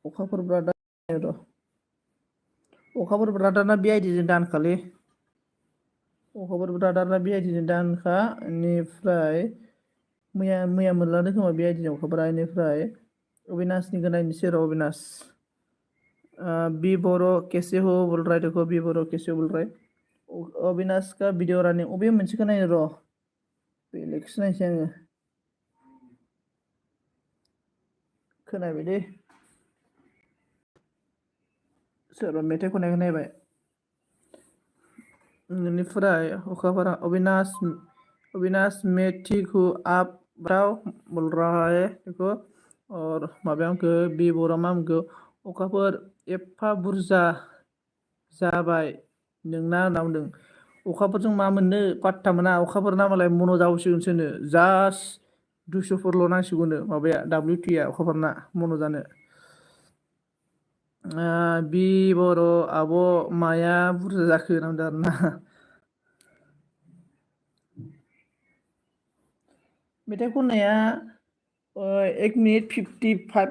अखाफोर ब्रादार र' अखाफोर ब्रादारना बे आइडिजों दानखालै अखाफोर ब्रादारना बे आइडिजों दानखा बेनिफ्राय मैया मैया मोनलांदों खोमा बे आइडिजों अखाफोरा बेनिफ्राय अबिनासनिखौ नायनोसै र' अबिनास बी बर' कैसे हो बोल रहा है देखो बी बर' कैसे हो बोल रहा है अविनाश का भिडिअ रानिं अबे मोनसेखौ नायनो र' बेलेगखौसो नायनोसै आङो खोनाबाय दे सोरबा मेथाइ खननायखौ नायबाय बेनिफ्राय अखाफोरा अविनाश मेथी को आप बताओ बोल रहा है देखो और माबाया आंखो बि बर'मा आंखो अखाफोर एफा बुरजा जाबाय नोंना होनना बुंदों अखाफोरजों मा मोननो पात्ता मोना अखाफोरना मालाय मन' जाबावसिगोनसोनो जास्ट 200 नांसिगौनो माबाया WT आ अखाफोरना मन' जानो बि बर' आब' माया बुरजा जाखो होनना बुंदों आरोना मेथाइ खननाया 1 मिनिट 55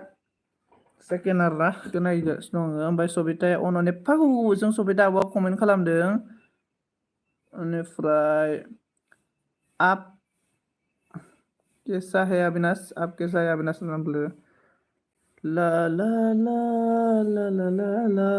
सेकेन्ड आरोना बेखौ नायगासिनो दं आङो ओमफ्राय सबिताया अन'न एफा गोबावजों सबिता आब'आ कमेन्ट खालामदों बेनिफ्राय आप कैसा है अविनाश आप कैसा है अविनाश नाम बोलो ला ला ला ला ला ला ला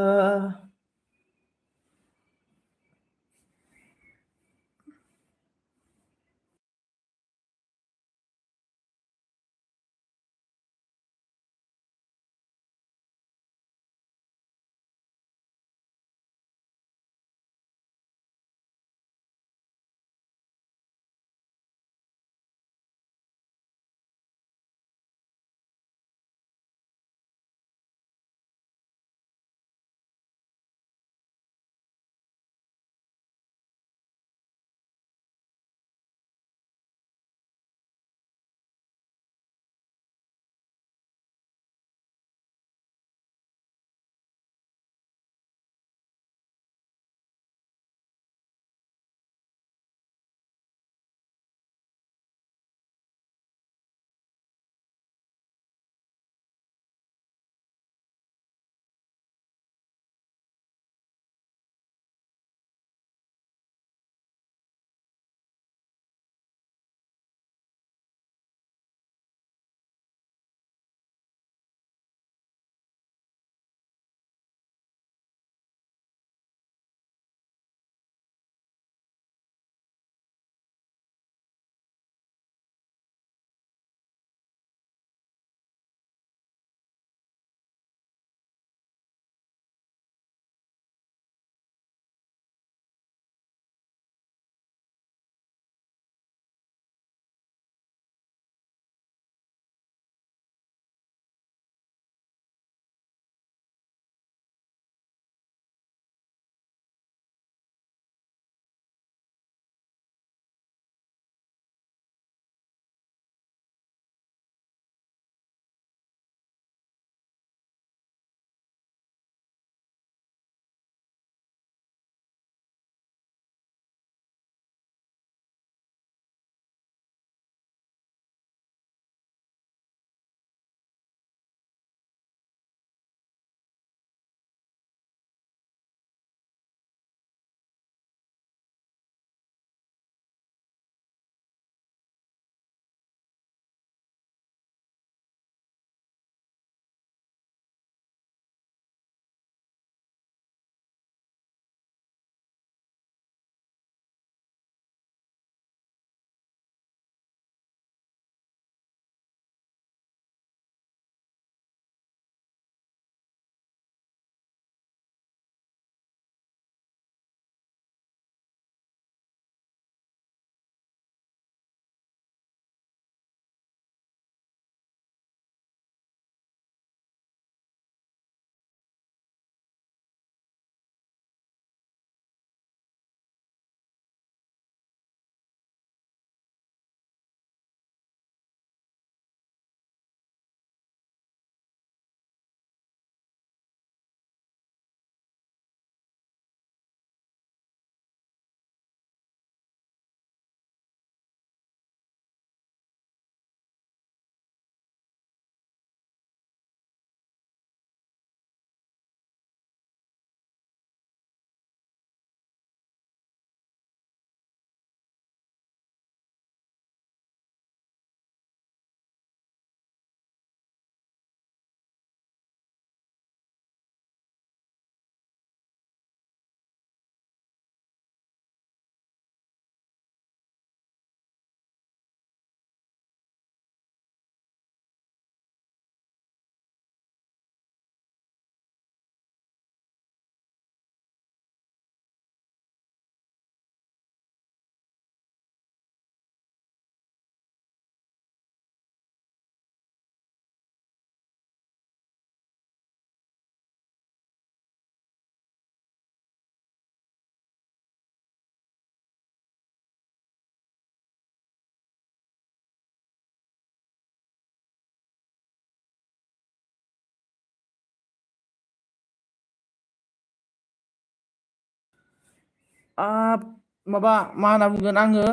माबा मा होनना बुंगोन आङो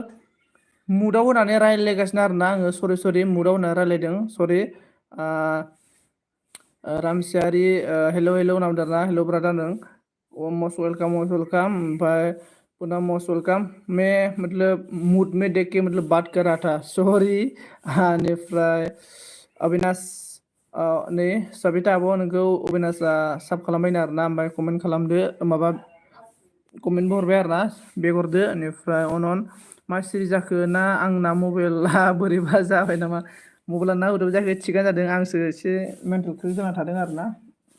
मुदाव होनानै रायज्लायगासिनो आरोना आङो सरि मुदाव होनानै रायज्लायदों सरि रामसियारि हेल' होनना बुंदों आरोना हेल' ब्रादार नों मस्ट वेलकाम ओमफ्राय पुनः मोस्ट वेलकाम मैं मतलब मूड में देख के मतलब बात कर रहा था सॉरी बेनिफ्राय अबिनाश नै सबिता आब' नोंखौ अबिनाशआ साब खालामबायनो आरोना ओमफ्राय कमेन्ट खालामदो माबा कमेन्टबो हरबाय आरोना बेग हरदो बेनिफ्राय अनन मा सिरि जाखो ना आंना मबाइला बोरैबा जाबाय नामा मबाइला ना बोरैबा जाखो थिगानो जादों आंसो एसे मेन्टेल क्रेक जाना थादों आरोना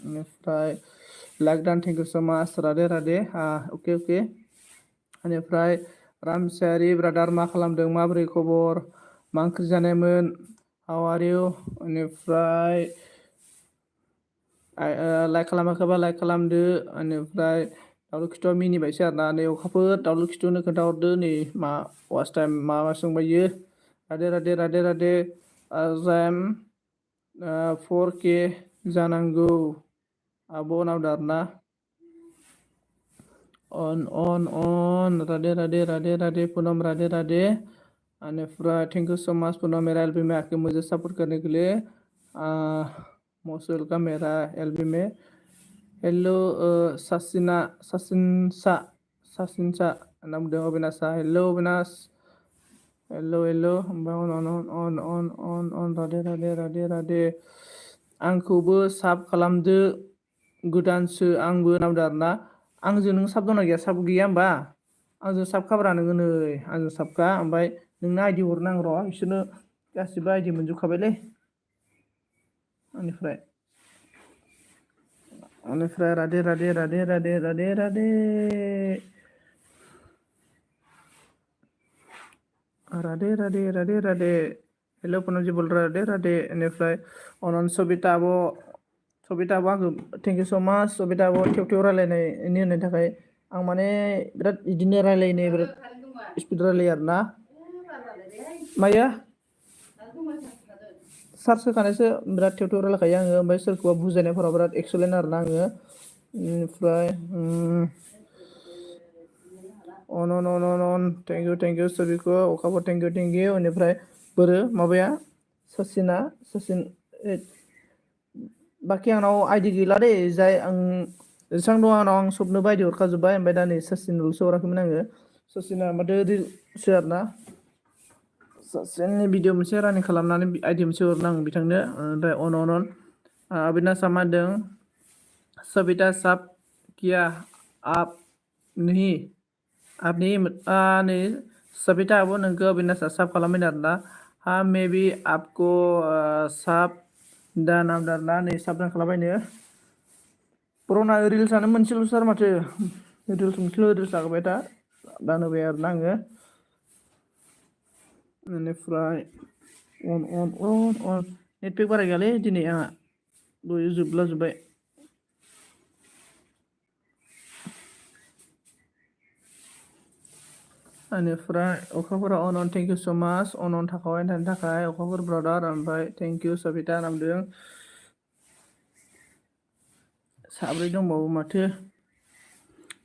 बेनिफ्राय लाइक डान थेंक इउ स' माच राधे राधे अके बेनिफ्राय रामसियारि ब्रादार मा खालामदों माबोरै खबर मा ओंख्रि जानायमोन हाउ आर इउ बेनिफ्राय लाइक खालामाखैबा लाइक खालामदो बेनिफ्राय दावलु खिथुआ मिनिबायसो आरोना नै अखाफोर दावलु खिथुनो खोन्थाहरदो नै मा वाच टाइम मा सोंबायो राधे राधे राधे राधे जाम 4K जानांगौ आब' नावदो आरोना अन राधे राधे राधे राधे पूनम राधे राधे बेनिफ्राय thank you so much Poonam मेरा एलबी में आके मुझे सपोर्ट करने के लिए मोस्ट वेलकम मेरा एलबी में हेलो सासिनसा होनना बुंदों अबिनाशा हेलो अबिनाश हेलो ओमफ्राय अन राधे राधे राधे राधे आंखौबो साब खालामदो गोदानसो आंबो नावदो आरोना आंजों नों साब दंना गैया साब गैया होमबा आंजों साब खाब्रा नोङो नै आंजों साबखा ओमफ्राय नोंनो आइडि हरनांग र' बिसोरनो गासिबो आइडि मोनजोबखाबायलै बेनिफ्राय राधे राधे राधे राधे राधे राधे राधे राधे राधे राधे हेल' पुनमजि बोल राधे राधे बेनिफ्राय अनन सबिता आब' आंखौ थेंक इउ स' माच सबिता आब' थेव रायलायनायनि होननायनि थाखाय आं माने बिराद बिदिनो रायलायनो बिराद स्पिड रायलायो आरोना मायो सार्च होखानायसो बिराद थेव रायलायखायो आङो ओमफ्राय सोरखौबा बुजायनायफोराव बिराद एक्सेलेन्ट आरोना आङो बेनिफ्राय अन थेंक इउ सबिखौ अखाफोर थेंक इउ बेनिफ्राय बोरो माबाया सचिन बाखि आंनाव आइडि गैला दै जाय आं जेसेबां दं आंनाव आं सबनोबो आइडि हरखाजोब्बाय ओमफ्राय दा नै सचिनल'सो हराखैमोन आङो सचिना माथो रिलसो आरोना सचिननि भिडिअ मोनसे रानिं खालामनानै आइडि मोनसे हरनो आं बिथांनो ओमफ्राय अन अबिनाशआ मा होनदों सबिता साब किया आप नहीं आपने नै सबिता आब' नोंखौ अबिनाशआ साब खालामबाय आरोना मे बी आपको साब दान आरोना नै साब दान खालामबायनो बर'ना रिल्सआनो मोनसेल'सो आरो माथो रिल्स मोनसेल' रिल्स आगारबाय दान होबाय आरोना आङो बेनिफ्राय अन नेटपेक बारा गैयालै दिनै आंहा दहाय जोबलाजोब्बाय बेनिफ्राय अखाफोरा अन थेंक इउ स' माच अन थाखाबाय थानो थाखाय अखाफोर ब्रादार ओमफ्राय थेंक इउ सबिता नामदों साब्रै दंबावो माथो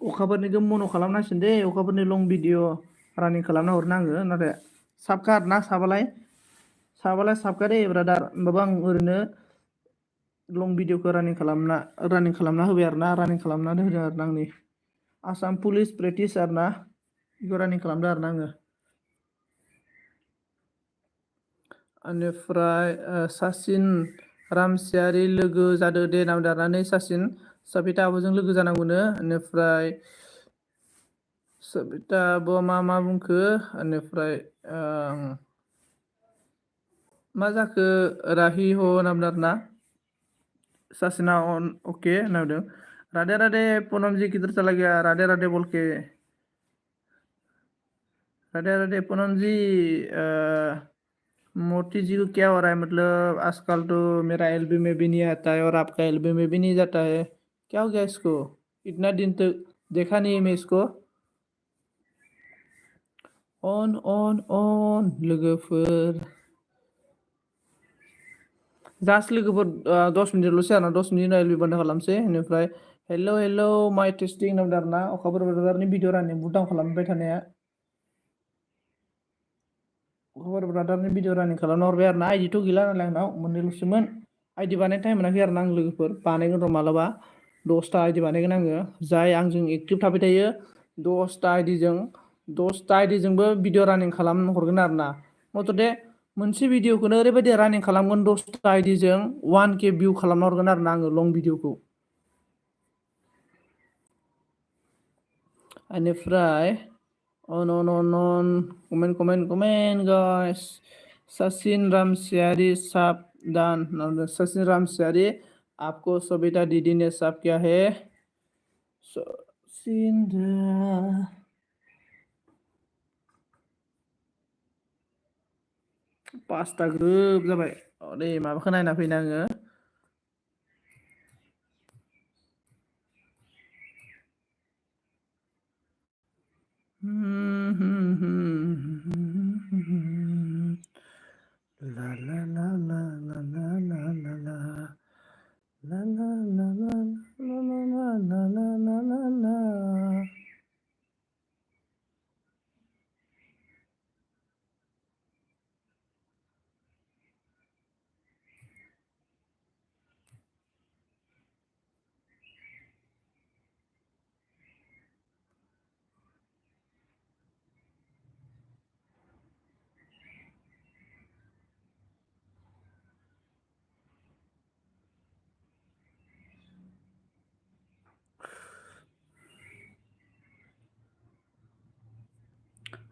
अखाफोरनिखौ मन' खालामनांसिगोन दे अखाफोरनि लं भिडिअ रानिं खालामना हरनो आङो नाथाय साबखा आरोना साबालाय साबखा दे ब्रादार होमबाबो आं ओरैनो लं भिडिअखौ रानिं खालामना होबाय आरोना रानिं खालामनानै होदों आरोना आंनि आसाम पुलिस प्रेक्टिस आरोना बेखौ रानिं खालामदों आरोना आङो बेनिफ्राय साचिन रामसियारि लोगो जादो दे नाम दारनानै साचिन सबिता आब'जों लोगो जानांगौनो बेनिफ्राय सबिता आब' मा बुंखो बेनिफ्राय मा जाखो राहि हो नाम आरोना साचिना अन ओके नामदों राधे राधे पूनम जी किधर चला गया राधे राधे बोल के राधे राधे पूनम जी मोती जी को क्या हो रहा है मतलब आजकल तो मेरा एलबी में भी नहीं आता है और आपका एलबी में भी नहीं जाता है क्या हो गया इसको इतना दिन तक देखा नहीं है मैं इसको अन लोगोफोर जास्ट लोगोफोर 10 मिनिटल'सै आरोना 10 मिनिट एलबी बन्द खालामसै बेनिफ्राय हेल' माइ टेस्टिं होनदों आरोना अखाफोर ब्रादारनि भिडिअ रानिं बुटडाउन खालामबाय थानाया अखाफोर ब्रादारनि भिडिअ रानिं खालामना हरबाय आरोना आइडिथ' गैला नालाय आंनाव मोननैल'सोमोन आइडि बानायनो टाइम मोनाखै आरोना आं लोगोफोर बानायगोन र' मालाबा 10टा आइडि बानायगोन आङो जाय आंजों एक्टिभ थाबाय थायो 10टा आइडिजोंबो भिडिअ रानिं खालामनो हरगोन आरोना मथथे मोनसे भिडिअखौनो ओरैबायदि रानिं खालामगोन 10टा आइडिजों 1K भिउ खालामना हरगोन आरोना आङो लं भिडिअखौ बेनिफ्राय कमेन्ट गाइस सचिन रामसियारी साबधान सचिन रामसियारी आपको सविता दीदी ने साफ किया है पासता ग्रोब जाबाय दे माबाखौ नायना फैनो आङो La la la la la la la la la la la la la la la la la la la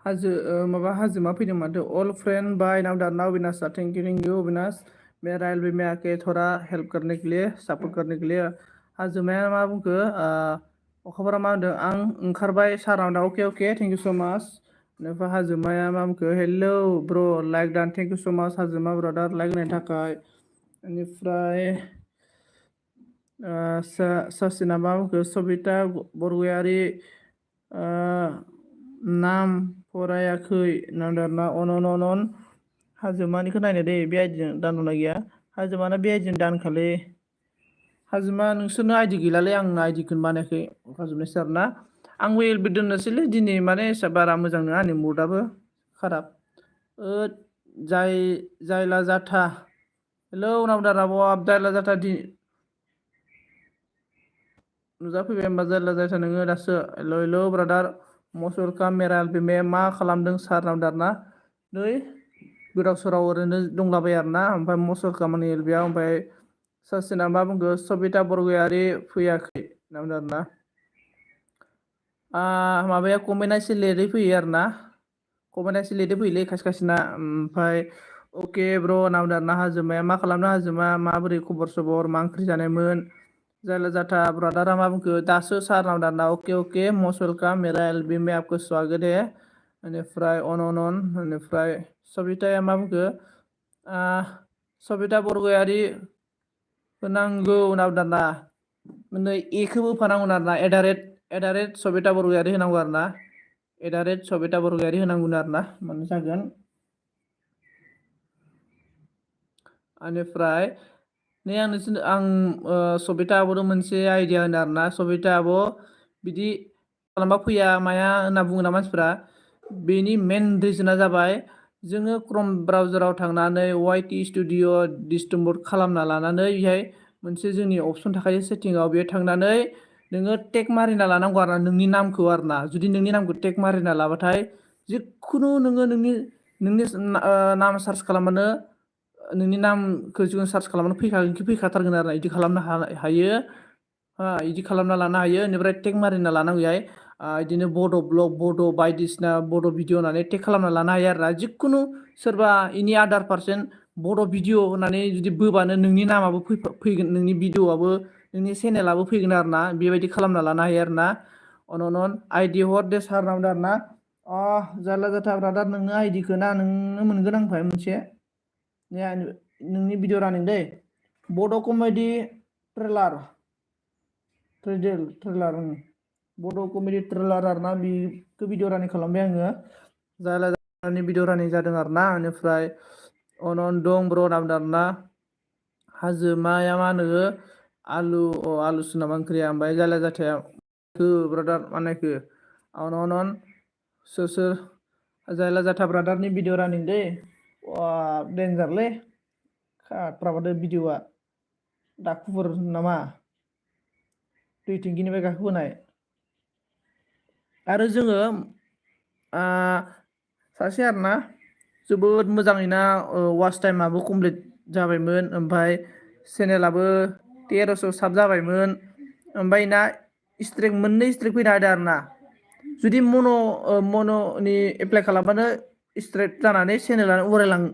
हाजोमा फैदों माथो all friend bye now that now Avinash thank you Avinash मेरा एल बी में आके थोड़ा हेल्प करने के लिए सपोर्ट करने के लिए हाजोमाया मा बुंखो अखाफोरा मा होनदों आं ओंखारबाय साराव दा अके थैंक यू सो माच बेनिफ्राय हाजोमाया मा बुंखो हेलौ ब्र लाइक डान thank you so much हाजोमा brother like होनायनि थाखाय बेनिफ्राय सचिना मा बुंखो सबिता बरगयारि नाम फरायाखै नांदारना अन हाजोमानिखौ नायनो दे बे आइडिजों दानना गैया हाजोमाना बे आइडिजों दानखालै हाजोमा नोंसोरनो आइडि गैलालै आंनो आइडिखौनो बानायाखै अखाजोबनायसै आरोना आं वेलबो दोननोसैलै दिनै माने एसे बारा मोजां नङा आंनि मुडआबो खाराब जायला जाथा हेलौ नावदार आब' जायला जाथा नुजाफैबाय होमबा जायला जाथा नोङो दासो हेलौ ब्रादार मस्ट वेलकाम मेरा एलबिमे मा खालामदों सार नावदार ना नै गोदाव सोराव ओरैनो दंलाबायो आरोना ओमफ्राय मस्ट वेलकाम आंनि एलबियाव ओमफ्राय सासेना मा बुंगो सबिता बरगयारि फैयाखै नावदार ना माबाया कमेन्टआ एसे लेटै फैयो आरोना कमेन्टआ एसे लेटै फैयोलै खायसे ओमफ्राय अके ब्र नावदार ना हाजोमाया मा खालामदों हाजोमा माबोरै खबर सबर मा ओंख्रि जानायमोन जायला जाथा ब्रादारा मा बुंखो दासो सार नावदार ना अके मस्ट वेलकाम मेरा एलबी में आपको स्वागत है बेनिफ्राय अन बेनिफ्राय सबिताया मा बुंखो सबिता बरगयारि होनांगौ नावदार ना नै एखौबो होफानांगौ आरोना एडारेट सबिता बरगयारि होनांगौ आरोना एडारेट सबिता बरगयारि होनांगौ आरोना मानो जागोन बेनिफ्राय नै आं सबिता आब'नो मोनसे आइडिया होनो आरोना सबिता आब' बिदि खालामबा फैया माया होनना बुङोना मानसिफ्रा बेनि मेन रिजोना जाबाय जोङो क्रम ब्राउजाराव थांनानै वाइटि स्टुडिअ डिस्टमबोर्ड खालामना लानानै बेहाय मोनसे जोंनि अपसन थाखायो सेटिंआव बेयाव थांनानै नोङो टेग मारिना लानांगौ आरोना नोंनि नामखौ आरोना जुदि नोंनि नामखौ टेग मारिना लाबाथाय जिखुनु नोङो नोंनि नाम सार्च खालामबानो नोंनि नामखौ जोङो सार्च खालामनानै फैखाथारगोन आरो बिदि खालामनो हायो बिदि खालामना लानो हायो बेनिफ्राय टेग मारिना लानांगौ बेहाय बिदिनो बड' ब्लग बड' बायदिसिना बड' भिडिअ होननानै टेग खालामना लानो हायो आरोना जिखुनु सोरबा एनि आदार पार्सन बड' भिडिअ होननानै जुदि बोबानो नोंनि नामाबो फैगोन नोंनि भिडिअआबो नोंनि चेनेलाबो फैगोन आरोना बेबायदि खालामना लानो हायो आरोना अन आइडि हर दे सार नावदार ना जारला जाथा ब्रादार नोंनो आइडिखौ ना नोंनो मोनगोन आंनिफ्राय मोनसे नोंनि भिडिअ रानिं दै बड' कमेडि ट्रेलार बड' कमेडि ट्रेलार आरोना बेखौ भिडिअ रानिं खालामबाय आङो जायला जाथानि भिडिअ रानिं जादों आरोना बेनिफ्राय अन दं ब्र नावदार ना हाजोमाया मा होनो आलुसो नामा ओंख्रिया ओमफ्राय जायला जाथाया ब्रादार मानायखो अन सोर जायला जाथा ब्रादारनि भिडिअ रानिं दै डेन्जारलै खाट्राबादो भिडिअआ दाखुफोर नामा दै टेंकिनिफ्राय गाखोबोनाय आरो जोङो सासे आरोना जोबोद मोजाङैना वाच टाइमाबो कमप्लिट जाबायमोन ओमफ्राय चेनेलाबो 1300 साब जाबायमोन ओमफ्राय ना स्ट्रिक मोननै स्ट्रिक फैनो हादों आरो ना जुदि मन'नि एप्लाइ खालामबानो स्ट्रेट जानानै चेनेलानो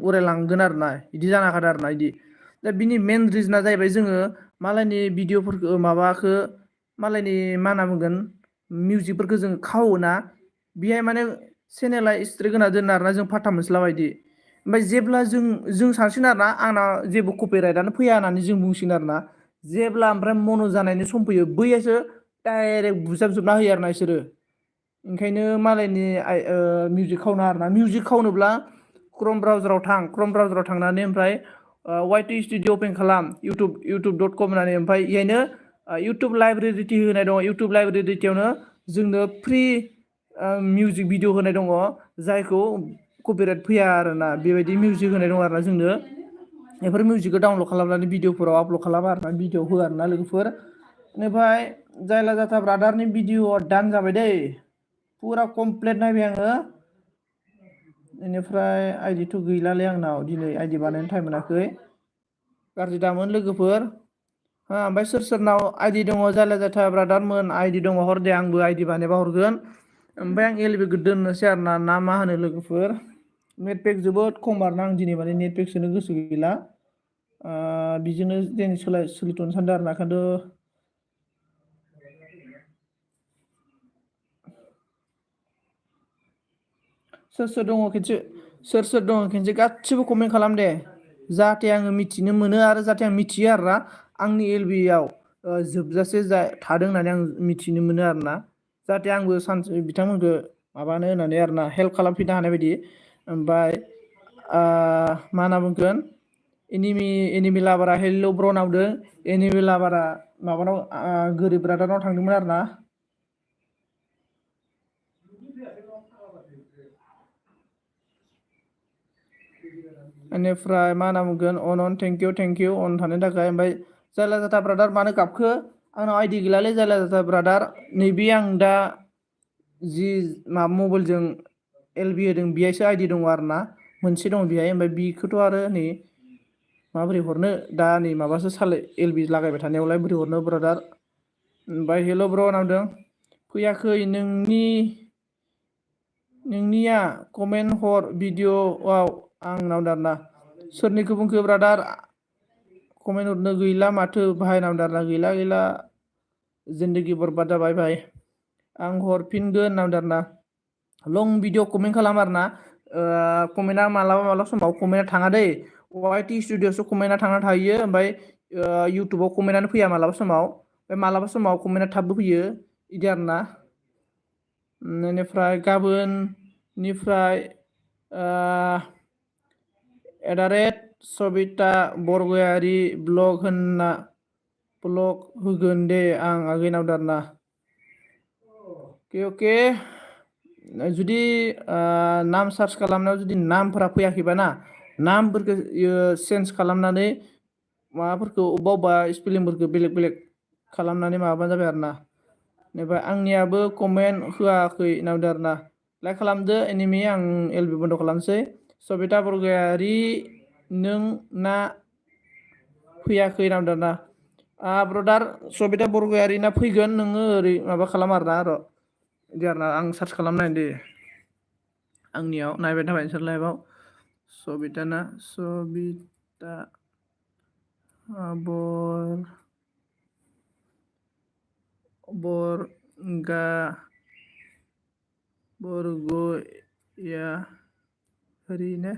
उरायलांगोन आरो ना बिदि जानो हादों आरो ना बिदि दा बिनि मेन रिजना जाहैबाय जोङो मालायनि भिडिअफोरखौ माबाखौ मालायनि मा होनना बुंगोन मिउजिकफोरखौ जों खावोना बेहाय माने चेनेला स्ट्रिक होना दोनो आरोना जों फाथा मोनस्ला बायदि ओमफ्राय जेब्ला जों सानसिगोन आरोना आंना जेबो कपिराइटआनो फैया होननानै जों बुंसिगोन आरोना जेब्ला ओमफ्राय मन' जानायनि सम फैयो बैयासो डाइरेक्ट बुजाबजोबना होयो आरोना बिसोरो ओंखायनो मालायनि मिउजिक खावना आरोना मिउजिक खावनोब्ला क्रम ब्राउजाराव थांनानै ओमफ्राय वाइ टि स्टुडिअ अपेन खालाम इउटुब.com होननानै ओमफ्राय बेहायनो इउटुब लाइब्रेरिटि होनाय दङ इउटुब लाइब्रेरिटियावनो जोंनो फ्रि मिउजिक भिडिअ होनाय दङ जायखौ कपिराइट फैया आरोना बेबायदि मिउजिक होनाय दङ आरोना जोंनो बेफोर मिउजिकखौ डाउनलड खालामनानै भिडिअफोराव आपलड खालामो आरोना भिडिअ होआ आरोना लोगोफोर बेनिफ्राय जायला जाथा ब्रादारनि भिडिअ दान जाबाय दै फुरा कमप्लिट नायबाय आङो बेनिफ्राय आइडिथ' गैलालै आंनाव दिनै आइडि बानायनो टाइम मोनाखै गाज्रि दामोन लोगोफोर ओमफ्राय सोरनाव आइडि दङ जायला जाथा ब्रादारमोन आइडि दङ हर दे आंबो आइडि बानायबा हरगोन ओमफ्राय आं एलबिखौ दोननोसै आरोना ना मा होनो लोगोफोर नेटपेक जोबोद खम आरोना आं दिनै माने नेटपेक सोनो गोसो गैला बिजोंनो दिनै सोलिथ'नो सानदों आरोना ओंखायनोथ' सोर दङ खेनसे गासिबो कमेन्ट खालाम दे जाहाथे आङो मिथिनो मोनो आरो जाहाथे आं मिथियो आरोना आंनि एलबिआव जोबजासे थादों होननानै आं मिथिनो मोनो आरोना जाहाथे आंबो सानसे बिथांमोनखौ माबानो होननानै आरोना हेल्प खालामफिननो हानाय बायदि ओमफ्राय मा होनना बुंगोन एनिमि लाभारा हेल्ल' ब्र नावदों एनिमि लाभारा माबानाव गोरिब ब्रादारनाव थांदोंमोन आरोना बेनिफ्राय मा होनना बुंगोन अन थेंक इउ अन थानो थाखाय ओमफ्राय जायला जाथा ब्रादार मानो गाबखो आंनाव आइडि गैलालै जायला जाथा ब्रादार नैबे आं दा जि माबा मबाइलजों एलबि होदों बेहायसो आइडि दङ आरोना मोनसे दङ बेहाय ओमफ्राय बिखौथ' आरो नै माबोरै हरनो दा नै माबासो एलबि लागायबाय थानायावलाय बोरै हरनो ब्रादार ओमफ्राय हेल' ब्र नांदों फैयाखै नोंनिया कमेन्ट हर भिडिअआव आंनाव दाना सोरनिखौ बुंखो ब्रादार कमेन्ट हरनो गैला माथो बाहायनाव दाना गैला जिन्दगि बरबाद जाबाय भाई आं हरफिनगोन होननाव दाना लं भिडिअ कमेन्ट खालाम आरोना कमेन्टआ मालाबा समाव कमेन्टआ थाङा दै वाइ टि स्टुडिअ'सो कमेन्टआ थांना थायो ओमफ्राय इउटुबाव कमेन्टआनो फैया मालाबा समाव मालाबा समाव कमेन्टआ थाबबो फैयो बिदि आरोना बेनिफ्राय गाबोननिफ्राय सबिता बरगयारि ब्लग होगोन दे आं आगैनाव दारना अके जुदि नाम सार्च खालामनायाव जुदि नामफोरा फैयाखैबा ना नामफोरखौ चेन्ज खालामनानै माबाफोरखौ अबेबा स्पेलिंफोरखौ बेलेग खालामनानै माबाबानो जाबाय आरोना बेनिफ्राय आंनियाबो कमेन्ट होआखै नावदो आरोना लाइक खालामदो एनिमि आं एलबि बन्द' खालामसै सबिता बरगयारि नों ना फैयाखै नावदो ना ब्रदार सबिता बरगयारि ना फैगोन नोङो ओरै माबा खालाम आरोना बिदि आरोना आं सार्च खालामनायनो दे आंनियाव नायबाय थाबाय नोंसोर लाइभआव सबिता बरगयारि ने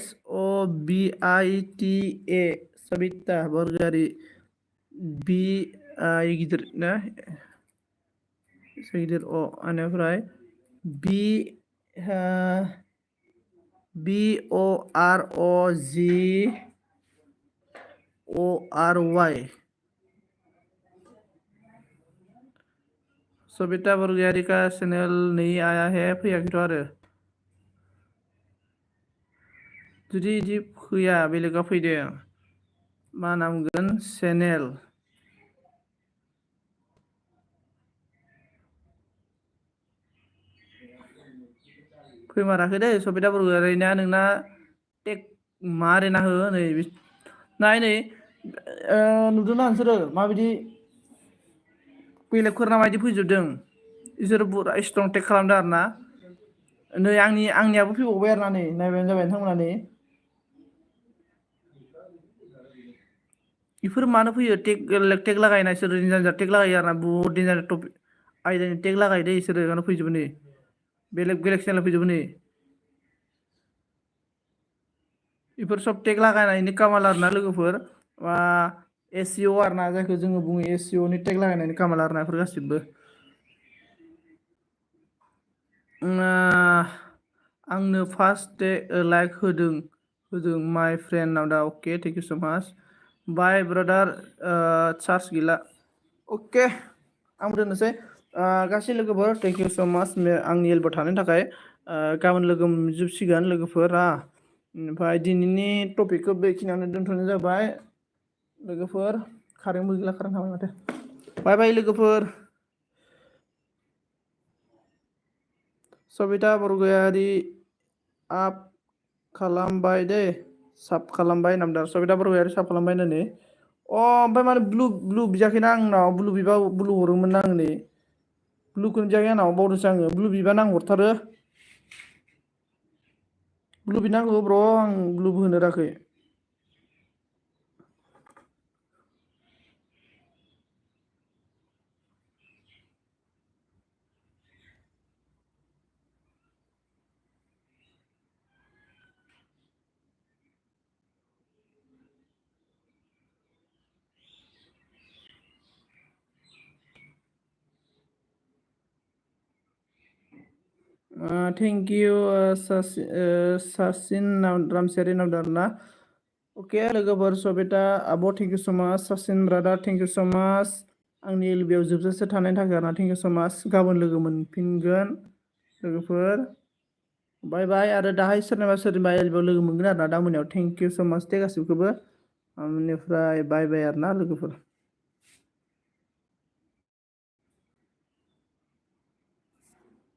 SOBITA सबिता बरगयारि BI गिदिर ना गिदिर अ बेनिफ्राय BROZORY सबिता बरगयारी का चैनल नहीं आया है फैयाखैथ' आरो जुदि इदि फैया बेलेगा फैदों मा नामगोन चेनेल फैमाराखै दै सबिता बरगयारिना नोंना टेक मारेना हो नै नाय नै नुदोंना नोंसोरो माबायदि बेलेगफोरना माबायदि फैजोबदों इसोरो बुरा स्ट्रं टेक खालामदों आरो ना नै आंनियाबो फैबावबाय आरो ना नै नायबानो जाबाय नोंथांमोना नै इफोर मानो फैयो टेक लागायना इसोरो देन्जार टेक लागायो आरो ना बुहुत देन्जार टपिक आयदानि टेक लागायो दै इसोरो बेयावनो फैजोबो नै बेलेग चेनेल फैजोबो नै इफोर सब टेक लागायनायनि कामाल आरो ना लोगोफोर एसइअ आरो ना जायखौ जोङो बुङो एसइअ नि टेक लागायनायनि कामाल आरो ना इफोर गासिबो आंनो फार्स्ट लाइक होदों माय फ्रेन्ड दा अके थेंक इउ स माच बाय ब्रादार चार्ज गैला अके आं दोननोसै गासै लोगोफोर थेंक इउ स माच आंनि एलबो थानायनि थाखाय गाबोन लोगो मोनजोबसिगोन लोगोफोर ओमफ्राय दिनैनि टपिकखौ बेखिनियावनो दोनथ'नाय जाबाय लोगोफोर कारेन्टबो गैला कारेन्ट थांबाय माथो बाय बाय लोगोफोर सबिता बरगयारि आप खालामबाय दे साब खालामबाय नामदार सबिता बरगयारि साब खालामबाय नै ओमफ्राय माने ब्लु बियाखैना आंनाव ब्लु बिबा ब्लु हरोमोन ना आं नै ब्लुखौनो बियाखै आंनाव बावदोंसो आङो ब्लु बिबानो आं हरथारो ब्लु बिनांगौ ब्र आं ब्लुबो होनो रोङाखै थेंक इउ सासिन रामसियारि नामदार ना अके लोगोफोर सबिता आब' थेंक इउ स माच सासिन ब्रादार थेंक इउ स माच आंनि एलबियाव जोबजासे थानायनि थाखाय आरोना थेंक इउ स माच गाबोन लोगो मोनफिनगोन लोगोफोर बाय बाय आरो दाहाय सोरनिबा एलबियाव लोगो मोनगोन आरो ना दा मोनायाव थेंक इउ स माच दे गासिबखौबो बेनिफ्राय बाय बाय आरो ना लोगोफोर